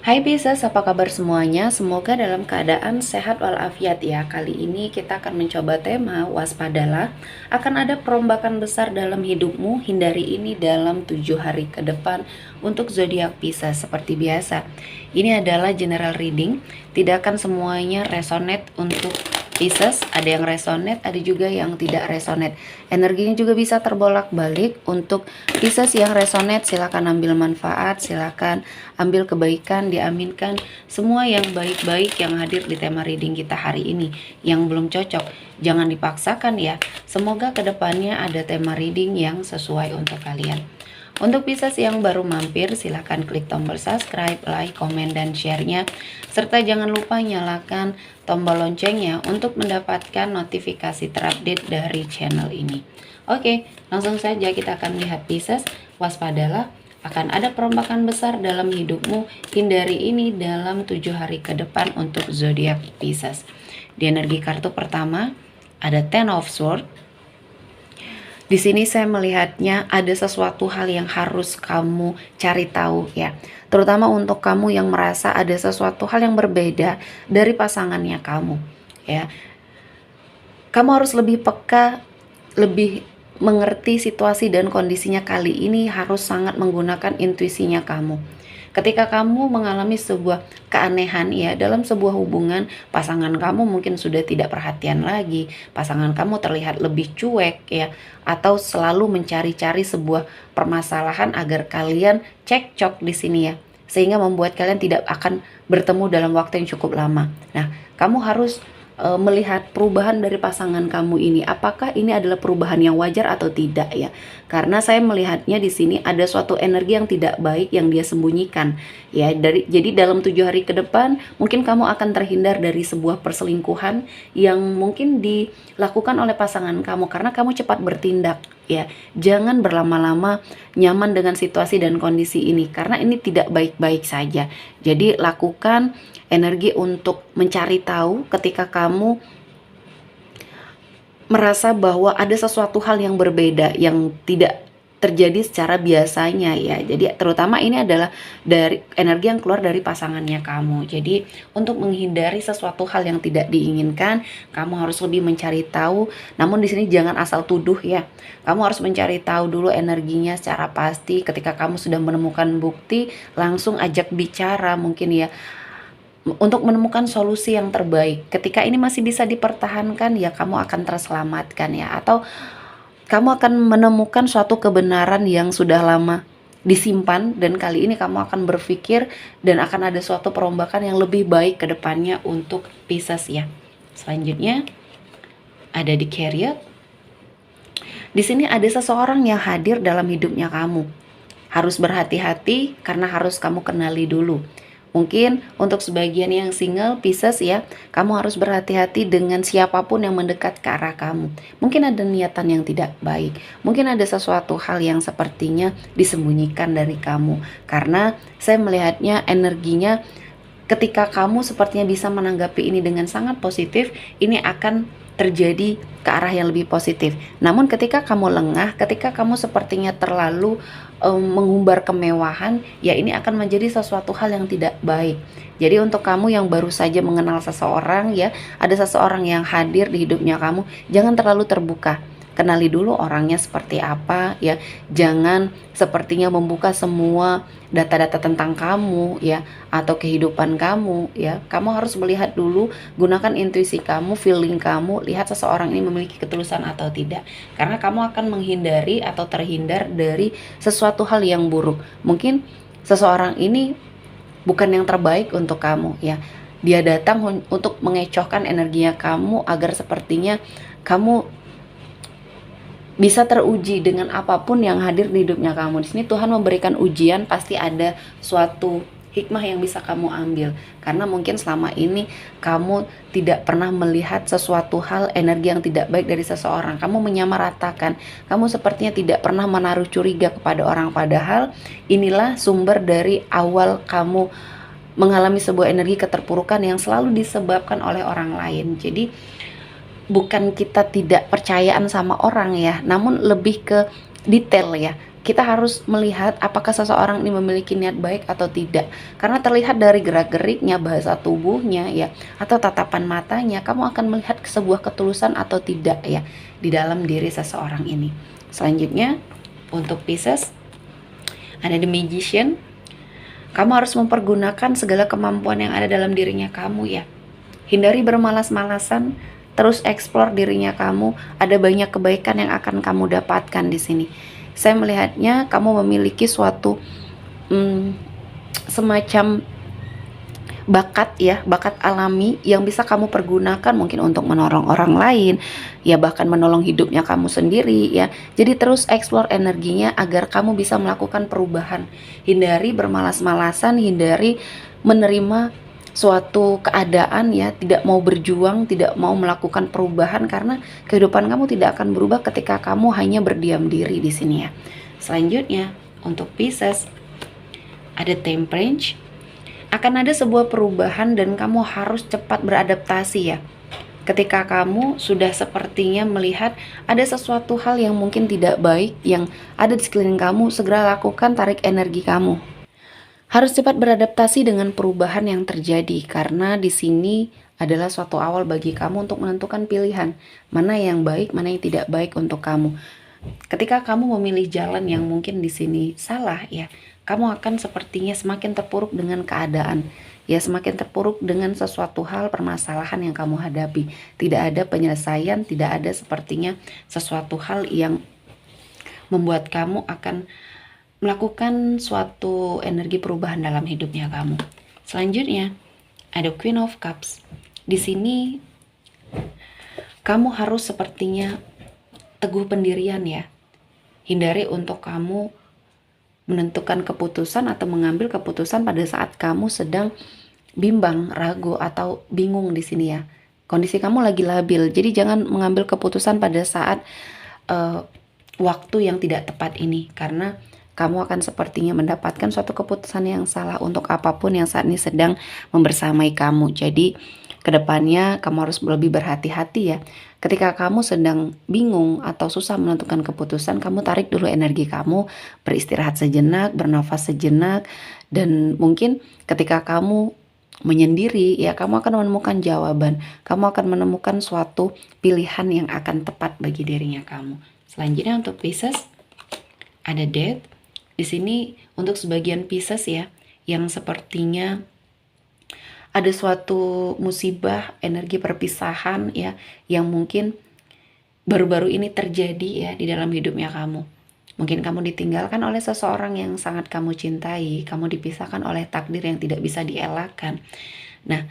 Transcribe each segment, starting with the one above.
Hai Pisces, apa kabar semuanya? Semoga dalam keadaan sehat walafiat ya. Kali ini kita akan mencoba tema waspadalah. Akan ada perombakan besar dalam hidupmu. Hindari ini dalam 7 hari ke depan untuk zodiak Pisces seperti biasa. Ini adalah general reading. Tidak akan semuanya resonate untuk Pisces, ada yang resonate, ada juga yang tidak resonate. Energinya juga bisa terbolak-balik. Untuk Pisces yang resonate, silakan ambil manfaat, silakan ambil kebaikan, diaminkan. Semua yang baik-baik yang hadir di tema reading kita hari ini. Yang belum cocok, jangan dipaksakan ya. Semoga kedepannya ada tema reading yang sesuai untuk kalian. Untuk Pisces yang baru mampir, silahkan klik tombol subscribe, like, komen, dan share-nya. Serta jangan lupa nyalakan tombol loncengnya untuk mendapatkan notifikasi terupdate dari channel ini. Oke, langsung saja kita akan lihat Pisces. Waspadalah, akan ada perombakan besar dalam hidupmu. Hindari ini dalam 7 hari ke depan untuk zodiak Pisces. Di energi kartu pertama, ada Ten of Swords. Di sini saya melihatnya ada sesuatu hal yang harus kamu cari tahu ya. Terutama untuk kamu yang merasa ada sesuatu hal yang berbeda dari pasangannya kamu ya. Kamu harus lebih peka, lebih mengerti situasi dan kondisinya. Kali ini harus sangat menggunakan intuisinya kamu. Ketika kamu mengalami sebuah keanehan ya dalam sebuah hubungan, pasangan kamu mungkin sudah tidak perhatian lagi, pasangan kamu terlihat lebih cuek ya, atau selalu mencari-cari sebuah permasalahan agar kalian cekcok di sini ya, sehingga membuat kalian tidak akan bertemu dalam waktu yang cukup lama. Nah, kamu harus melihat perubahan dari pasangan kamu ini, apakah ini adalah perubahan yang wajar atau tidak ya. Karena saya melihatnya di sini ada suatu energi yang tidak baik yang dia sembunyikan ya. Jadi dalam 7 hari ke depan mungkin kamu akan terhindar dari sebuah perselingkuhan yang mungkin dilakukan oleh pasangan kamu karena kamu cepat bertindak ya. Jangan berlama-lama nyaman dengan situasi dan kondisi ini karena ini tidak baik-baik saja. Jadi lakukan energi untuk mencari tahu ketika kamu merasa bahwa ada sesuatu hal yang berbeda yang tidak terjadi secara biasanya ya. Jadi terutama ini adalah dari energi yang keluar dari pasangannya kamu. Jadi untuk menghindari sesuatu hal yang tidak diinginkan, kamu harus lebih mencari tahu. Namun di sini jangan asal tuduh ya. Kamu harus mencari tahu dulu energinya secara pasti. Ketika kamu sudah menemukan bukti, langsung ajak bicara mungkin ya, untuk menemukan solusi yang terbaik. Ketika ini masih bisa dipertahankan ya kamu akan terselamatkan ya, atau kamu akan menemukan suatu kebenaran yang sudah lama disimpan dan kali ini kamu akan berpikir dan akan ada suatu perombakan yang lebih baik ke depannya untuk Pisces ya. Selanjutnya ada di Chariot. Di sini ada seseorang yang hadir dalam hidupnya kamu. Harus berhati-hati karena harus kamu kenali dulu. Mungkin untuk sebagian yang single Pisces ya, kamu harus berhati-hati dengan siapapun yang mendekat ke arah kamu. Mungkin ada niatan yang tidak baik, mungkin ada sesuatu hal yang sepertinya disembunyikan dari kamu. Karena saya melihatnya energinya ketika kamu sepertinya bisa menanggapi ini dengan sangat positif, ini akan terjadi ke arah yang lebih positif. Namun ketika kamu lengah, ketika kamu sepertinya terlalu mengumbar kemewahan, ya ini akan menjadi sesuatu hal yang tidak baik. Jadi untuk kamu yang baru saja mengenal seseorang ya, ada seseorang yang hadir di hidupnya kamu, jangan terlalu terbuka. Kenali dulu orangnya seperti apa ya. Jangan sepertinya membuka semua data-data tentang kamu ya, atau kehidupan kamu ya. Kamu harus melihat dulu, gunakan intuisi kamu, feeling kamu, lihat seseorang ini memiliki ketulusan atau tidak. Karena kamu akan menghindari atau terhindar dari sesuatu hal yang buruk. Mungkin seseorang ini bukan yang terbaik untuk kamu ya. Dia datang untuk mengecohkan energinya kamu agar sepertinya kamu bisa teruji dengan apapun yang hadir di hidupnya kamu. Di sini Tuhan memberikan ujian, pasti ada suatu hikmah yang bisa kamu ambil. Karena mungkin selama ini kamu tidak pernah melihat sesuatu hal energi yang tidak baik dari seseorang. Kamu menyamaratakan, kamu sepertinya tidak pernah menaruh curiga kepada orang. Padahal inilah sumber dari awal kamu mengalami sebuah energi keterpurukan yang selalu disebabkan oleh orang lain. Jadi bukan kita tidak percayaan sama orang ya, namun lebih ke detail ya. kita harus melihat apakah seseorang ini memiliki niat baik atau tidak. Karena terlihat dari gerak-geriknya, bahasa tubuhnya ya, atau tatapan matanya, kamu akan melihat sebuah ketulusan atau tidak ya di dalam diri seseorang ini. Selanjutnya, untuk Pisces, ada The Magician. Kamu harus mempergunakan segala kemampuan yang ada dalam dirinya kamu ya. Hindari bermalas-malasan, terus eksplor dirinya kamu. Ada banyak kebaikan yang akan kamu dapatkan di sini. Saya melihatnya kamu memiliki suatu semacam bakat ya, bakat alami yang bisa kamu pergunakan mungkin untuk menolong orang lain, ya bahkan menolong hidupnya kamu sendiri ya. Jadi terus explore energinya agar kamu bisa melakukan perubahan. Hindari bermalas-malasan, hindari menerima suatu keadaan ya, tidak mau berjuang, tidak mau melakukan perubahan karena kehidupan kamu tidak akan berubah ketika kamu hanya berdiam diri di sini ya. Selanjutnya, untuk Pisces, ada Temperance. Akan ada sebuah perubahan dan kamu harus cepat beradaptasi ya. Ketika kamu sudah sepertinya melihat ada sesuatu hal yang mungkin tidak baik yang ada di sekeliling kamu, segera lakukan, tarik energi kamu. Harus cepat beradaptasi dengan perubahan yang terjadi karena di sini adalah suatu awal bagi kamu untuk menentukan pilihan mana yang baik, mana yang tidak baik untuk kamu. Ketika kamu memilih jalan yang mungkin di sini salah ya, kamu akan sepertinya semakin terpuruk dengan keadaan. Ya, semakin terpuruk dengan sesuatu hal permasalahan yang kamu hadapi. Tidak ada penyelesaian, tidak ada sepertinya sesuatu hal yang membuat kamu akan melakukan suatu energi perubahan dalam hidupnya kamu. Selanjutnya, ada Queen of Cups. Di sini kamu harus sepertinya teguh pendirian ya. Hindari untuk kamu menentukan keputusan atau mengambil keputusan pada saat kamu sedang bimbang, ragu atau bingung di sini ya. Kondisi kamu lagi labil. Jadi jangan mengambil keputusan pada saat waktu yang tidak tepat ini karena kamu akan sepertinya mendapatkan suatu keputusan yang salah untuk apapun yang saat ini sedang membersamai kamu. Jadi kedepannya kamu harus lebih berhati-hati ya. Ketika kamu sedang bingung atau susah menentukan keputusan, kamu tarik dulu energi kamu, beristirahat sejenak, bernafas sejenak, dan mungkin ketika kamu menyendiri ya, kamu akan menemukan jawaban. Kamu akan menemukan suatu pilihan yang akan tepat bagi dirinya kamu. Selanjutnya untuk Pisces, ada Death. Di sini untuk sebagian Pisces ya, yang sepertinya ada suatu musibah, energi perpisahan ya, yang mungkin baru-baru ini terjadi ya di dalam hidupnya kamu. Mungkin kamu ditinggalkan oleh seseorang yang sangat kamu cintai, kamu dipisahkan oleh takdir yang tidak bisa dielakkan. Nah,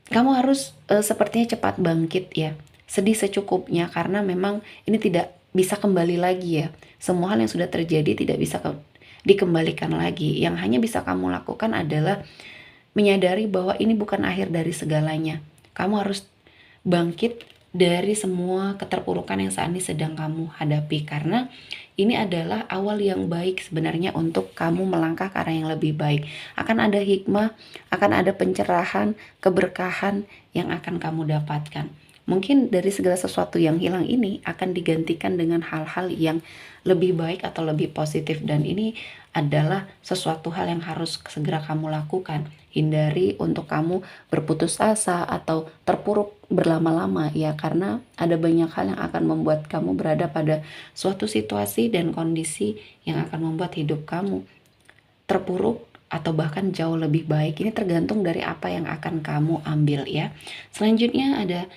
kamu harus sepertinya cepat bangkit ya, sedih secukupnya karena memang ini tidak bisa kembali lagi ya. Semua hal yang sudah terjadi tidak bisa dikembalikan lagi. Yang hanya bisa kamu lakukan adalah menyadari bahwa ini bukan akhir dari segalanya. Kamu harus bangkit dari semua keterpurukan yang saat ini sedang kamu hadapi karena ini adalah awal yang baik sebenarnya untuk kamu melangkah ke arah yang lebih baik. Akan ada hikmah, akan ada pencerahan, keberkahan yang akan kamu dapatkan. Mungkin dari segala sesuatu yang hilang ini akan digantikan dengan hal-hal yang lebih baik atau lebih positif, dan ini adalah sesuatu hal yang harus segera kamu lakukan. Hindari untuk kamu berputus asa atau terpuruk berlama-lama ya, karena ada banyak hal yang akan membuat kamu berada pada suatu situasi dan kondisi yang akan membuat hidup kamu terpuruk atau bahkan jauh lebih baik. Ini tergantung dari apa yang akan kamu ambil ya. Selanjutnya ada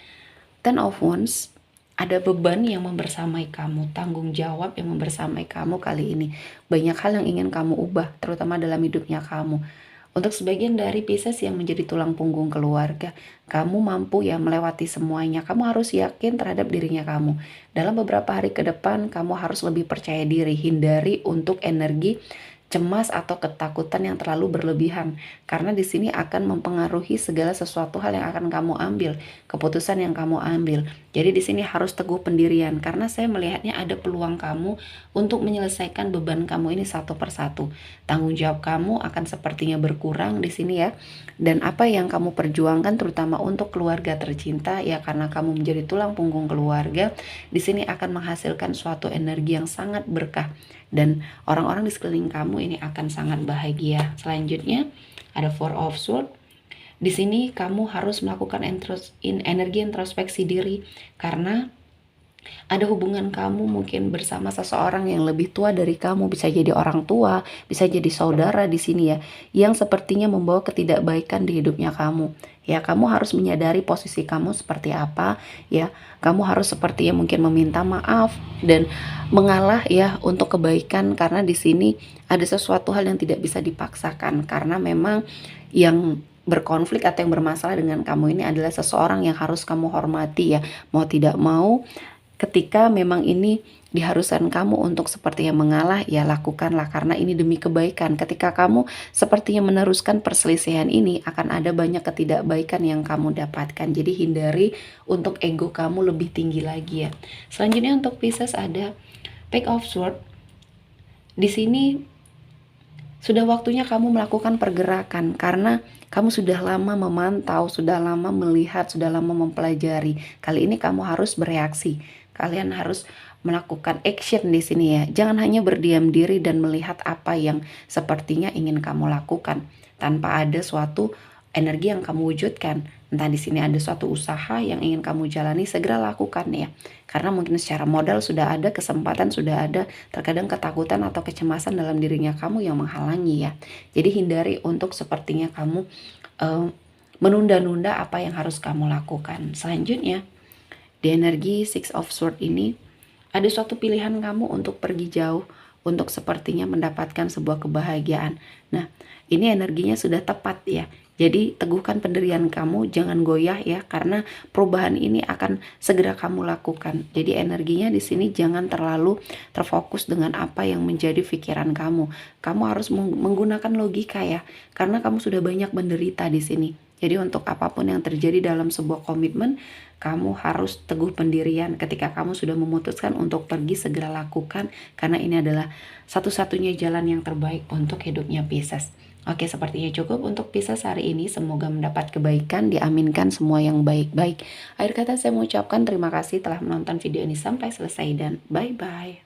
Ten of Wands. Ada beban yang membersamai kamu, tanggung jawab yang membersamai kamu kali ini. Banyak hal yang ingin kamu ubah, terutama dalam hidupnya kamu. Untuk sebagian dari Pisces yang menjadi tulang punggung keluarga, kamu mampu ya melewati semuanya. Kamu harus yakin terhadap dirinya kamu. Dalam beberapa hari ke depan, kamu harus lebih percaya diri. Hindari untuk energi cemas atau ketakutan yang terlalu berlebihan, karena di sini akan mempengaruhi segala sesuatu hal yang akan kamu ambil, keputusan yang kamu ambil. Jadi di sini harus teguh pendirian karena saya melihatnya ada peluang kamu untuk menyelesaikan beban kamu ini satu persatu. Tanggung jawab kamu akan sepertinya berkurang di sini ya. Dan apa yang kamu perjuangkan terutama untuk keluarga tercinta ya, karena kamu menjadi tulang punggung keluarga, di sini akan menghasilkan suatu energi yang sangat berkah dan orang-orang di sekeliling kamu ini akan sangat bahagia. Selanjutnya ada Four of Swords. Di sini kamu harus melakukan energi introspeksi diri karena ada hubungan kamu mungkin bersama seseorang yang lebih tua dari kamu, bisa jadi orang tua, bisa jadi saudara di sini ya, yang sepertinya membawa ketidakbaikan di hidupnya kamu. Ya, kamu harus menyadari posisi kamu seperti apa ya. Kamu harus sepertinya mungkin meminta maaf dan mengalah ya untuk kebaikan karena di sini ada sesuatu hal yang tidak bisa dipaksakan karena memang yang berkonflik atau yang bermasalah dengan kamu ini adalah seseorang yang harus kamu hormati ya. Mau tidak mau ketika memang ini diharuskan kamu untuk sepertinya mengalah, ya lakukanlah karena ini demi kebaikan. Ketika kamu sepertinya meneruskan perselisihan ini, akan ada banyak ketidakbaikan yang kamu dapatkan. Jadi hindari untuk ego kamu lebih tinggi lagi ya. Selanjutnya untuk Pisces ada Page of Swords. Di sini sudah waktunya kamu melakukan pergerakan karena kamu sudah lama memantau, sudah lama melihat, sudah lama mempelajari. Kali ini kamu harus bereaksi. Kalian harus melakukan action di sini ya. Jangan hanya berdiam diri dan melihat apa yang sepertinya ingin kamu lakukan tanpa ada suatu energi yang kamu wujudkan. Entah di sini ada suatu usaha yang ingin kamu jalani, segera lakukan ya. Karena mungkin secara modal sudah ada, kesempatan sudah ada, terkadang ketakutan atau kecemasan dalam dirinya kamu yang menghalangi ya. Jadi hindari untuk sepertinya kamu menunda-nunda apa yang harus kamu lakukan. Selanjutnya, di energi Six of Swords ini ada suatu pilihan kamu untuk pergi jauh, untuk sepertinya mendapatkan sebuah kebahagiaan. Nah, ini energinya sudah tepat ya. Jadi teguhkan pendirian kamu, jangan goyah ya, karena perubahan ini akan segera kamu lakukan. Jadi energinya di sini jangan terlalu terfokus dengan apa yang menjadi pikiran kamu. Kamu harus menggunakan logika ya, karena kamu sudah banyak menderita di sini. Jadi untuk apapun yang terjadi dalam sebuah komitmen, kamu harus teguh pendirian. Ketika kamu sudah memutuskan untuk pergi, segera lakukan, karena ini adalah satu-satunya jalan yang terbaik untuk hidupnya Pisces. Oke, sepertinya cukup untuk Pisces hari ini. Semoga mendapat kebaikan, diaminkan semua yang baik-baik. Akhir kata saya mengucapkan terima kasih telah menonton video ini sampai selesai dan bye-bye.